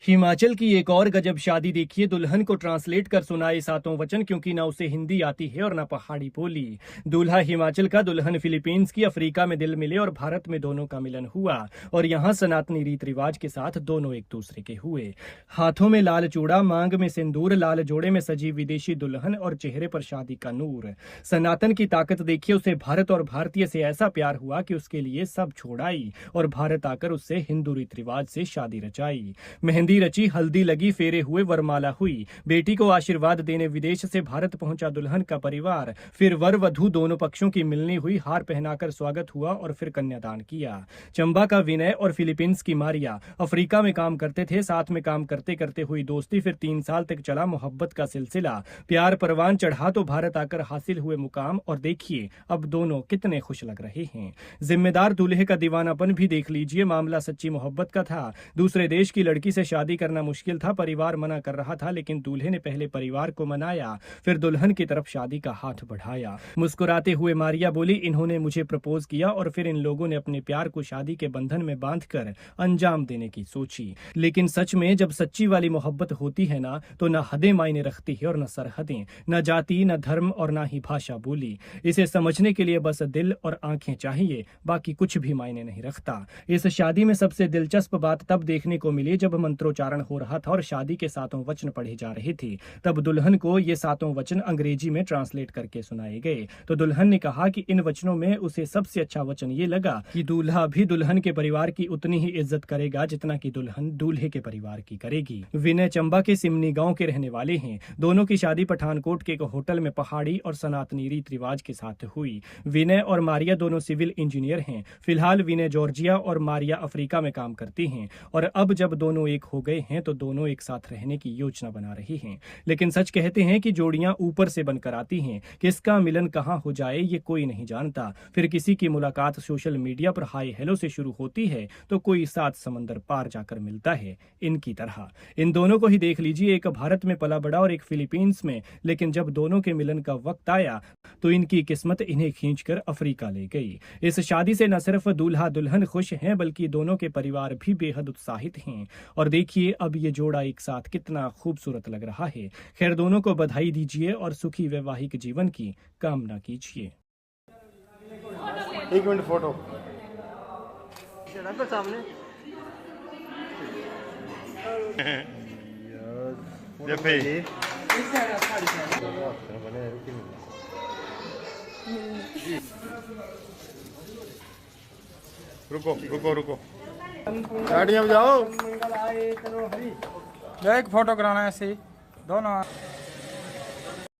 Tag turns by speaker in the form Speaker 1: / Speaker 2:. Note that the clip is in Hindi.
Speaker 1: हिमाचल की एक और गजब शादी देखिए। दुल्हन को ट्रांसलेट कर सुनाए सातों वचन, क्योंकि ना उसे हिंदी आती है और ना पहाड़ी बोली। दूल्हा हिमाचल का, दुल्हन फिलीपींस की। अफ्रीका में दिल मिले और भारत में दोनों का मिलन हुआ, और यहाँ सनातनी रीत रिवाज के साथ दोनों एक दूसरे के हुए। हाथों में लाल चूड़ा, मांग में सिंदूर, लाल जोड़े में सजी विदेशी दुल्हन और चेहरे पर शादी का नूर। सनातन की ताकत देखिए। उसे भारत और भारतीय से ऐसा प्यार हुआ कि उसके लिए सब छोड़ आई और भारत आकर उससे हिंदू रीत रिवाज से शादी रचाई। मेहंदी रची, हल्दी लगी, फेरे हुए, वरमाला हुई। बेटी को आशीर्वाद देने विदेश से भारत पहुंचा दुल्हन का परिवार। फिर वर वधू दोनों पक्षों की मिलनी हुई, हार पहनाकर स्वागत हुआ और फिर कन्यादान किया। चंबा का विनय और फिलीपींस की मारिया अफ्रीका में काम करते थे। साथ में काम करते करते हुई दोस्ती, फिर 3 साल तक चला मोहब्बत का सिलसिला। प्यार परवान चढ़ा तो भारत आकर हासिल हुए मुकाम, और देखिए अब दोनों कितने खुश लग रहे हैं। जिम्मेदार दूल्हे का दीवानापन भी देख लीजिए। मामला सच्ची मोहब्बत का था। दूसरे देश की लड़की से शादी करना मुश्किल था। परिवार मना कर रहा था, लेकिन दूल्हे ने पहले परिवार को मनाया, फिर दुल्हन की तरफ शादी का हाथ बढ़ाया। मुस्कुराते हुए मारिया बोली, इन्होंने मुझे प्रपोज किया और फिर इन लोगों ने अपने प्यार को शादी के बंधन में बांधकर अंजाम देने की सोची। लेकिन सच में जब सच्ची वाली मोहब्बत होती है ना, तो न हदें मायने रखती है और न सरहदें, न जाति, न धर्म और न ही भाषा बोली। इसे समझने के लिए बस दिल और आंखें चाहिए, बाकी कुछ भी मायने नहीं रखता। इस शादी में सबसे दिलचस्प बात तब देखने को मिली जब मंत्रोच्चारण हो रहा था और शादी के सातों वचन पढ़े जा रहे थे। तब दुल्हन को ये सातों वचन अंग्रेजी में ट्रांसलेट करके सुनाए गए। तो दुल्हन ने कहा कि इन वचनों में उसे सबसे अच्छा वचन ये लगा कि दूल्हा भी दुल्हन के परिवार की उतनी ही इज्जत करेगा जितना कि दुल्हन दूल्हे के परिवार की करेगी। विनय चंबा के सिमनी गांव के रहने वाले हैं। दोनों की शादी पठानकोट के एक होटल में पहाड़ी और सनातनी रीत रिवाज के साथ हुई। विनय और मारिया दोनों सिविल इंजीनियर हैं। फिलहाल विनय जॉर्जिया और मारिया अफ्रीका में काम करती हैं, और अब जब दोनों एक हो गए हैं तो दोनों एक साथ रहने की योजना बना रही हैं। लेकिन सच कहते हैं कि जोड़ियां ऊपर से बनकर आती हैं। किसका मिलन कहां हो जाए ये कोई नहीं जानता। फिर किसी की मुलाकात सोशल मीडिया पर हाय हेलो से शुरू होती है तो कोई 7 समंदर पार जाकर मिलता है। इनकी तरह इन दोनों को ही देख लीजिए, एक भारत में पला बड़ा और एक फिलीपींस में। लेकिन जब दोनों के मिलन का वक्त आया तो इनकी किस्मत इन्हें खींचकर अफ्रीका ले गई। इस शादी से न सिर्फ दूल्हा दुल्हन खुश हैं, बल्कि दोनों के परिवार भी बेहद उत्साहित हैं। और देखिए अब ये जोड़ा एक साथ कितना खूबसूरत लग रहा है। खैर, दोनों को बधाई दीजिए और सुखी वैवाहिक जीवन की कामना कीजिए।
Speaker 2: 1 मिनट फोटो सामने। रुको रुको रुको, गाड़ियां में जाओ।
Speaker 3: एक फोटो कराना है ऐसे ही दोनों।